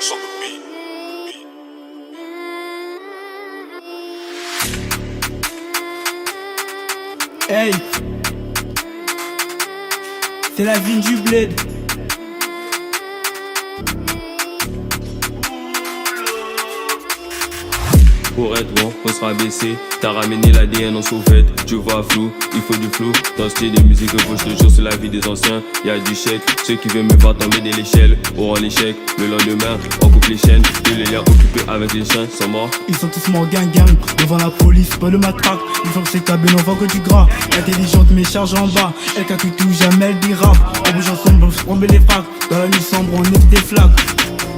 Focus on the beat. Hey, c'est la ville du bled. Pour être bon, faut se rabaisser. T'as ramené l'ADN en sauvette. Tu vois flou, il faut du flou. Dans le style de musique, faut je te jure, c'est la vie des anciens. Y'a du chèque, ceux qui veulent me voir tomber de l'échelle auront l'échec. Le lendemain, on coupe les chaînes. Tous les liens occupés avec les chiens sont morts. Ils sont tous morts gang devant la police, pas de matraque. Ils font que c'est cabine, on voit que du gras. Intelligente mais charge en bas. Elle calcule tout, jamais elle dérape. On bouge ensemble, on met les facs. Dans la nuit sombre, on est des flaques.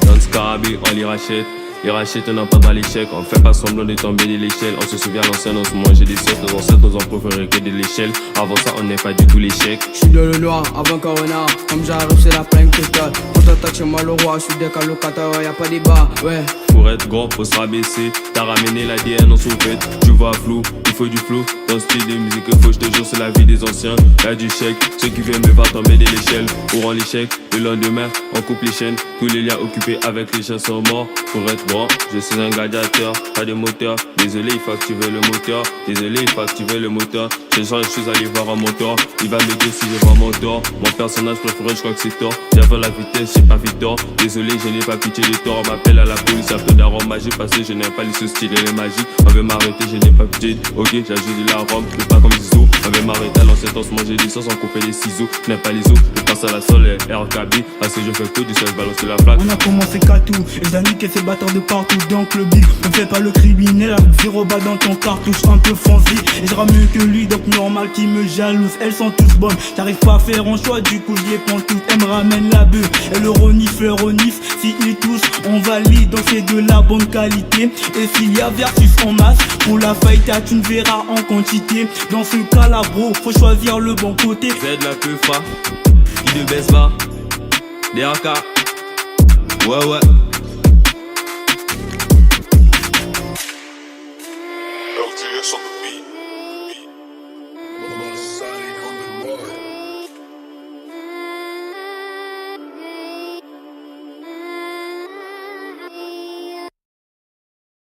Dans le scarabée, on les rachète. Les rachètes, on n'en pas dans l'échec. On fait pas semblant de tomber de l'échelle. On se souvient l'ancien, on se mangeait des sœurs. Nos ancêtres nous ont préféré que de l'échelle. Avant ça, on n'est pas du tout l'échec. J'suis dans le noir avant Corona. Comme j'arrive, c'est la pleine totale. Quand t'attaques chez moi le roi, j'suis décalocataire, y'a pas débat, ouais. Pour être grand, faut se rabaisser. T'as ramené l'ADN en sauvette. Tu vois flou, il faut du flou. Dans le style de musique, faut je te jure, c'est la vie des anciens. Y'a du chèque, ceux qui viennent me voir tomber de l'échelle auront l'échec. Le lendemain, on coupe les chaînes. Tous les liens occupés avec les chiens sont morts. Pour être grand, je suis un gladiateur, pas de moteur. Désolé, il faut activer le moteur. Désolé, il faut activer le moteur. Ce soir, je suis allé voir un moteur. Il va me dire si je vois mon tort. Mon personnage préféré, je crois que c'est tort. J'avais la vitesse, j'ai pas Victor. Désolé, je n'ai pas pitié de tort. On m'appelle à la police, un peu d'arôme magique. Parce que je n'aime pas les style et les magiques. On veut m'arrêter, je n'ai pas pitié. Ok, j'ai ajouté de la rome, mais pas comme Zizou. On veut m'arrêter à l'ancien temps, se manger des sauces, on couper les ciseaux. Je n'aime pas les os, je passe à la sol et RKB. Parce que je fais que du seul balance la plaque. On a commencé qu'à tout, et j'ai niqué ces bâtards de partout. Donc le big, on fait pas le criminel. Avec 0 balle dans ton cartouche, un peu foncé. Et je mieux que lui, donc normal qu'il me jalouse. Elles sont toutes bonnes, j'arrive pas à faire un choix. Du coup je les prends toutes, elles me ramènent la bœuf. Et le renifle, si il touche, on valide. Donc c'est de la bonne qualité. Et s'il y a versus en masse, pour la fight, tu ne verras en quantité. Dans ce cas là bro, faut choisir le bon côté. Z la peu fra, qui de baisse va. DRK, ouais ouais.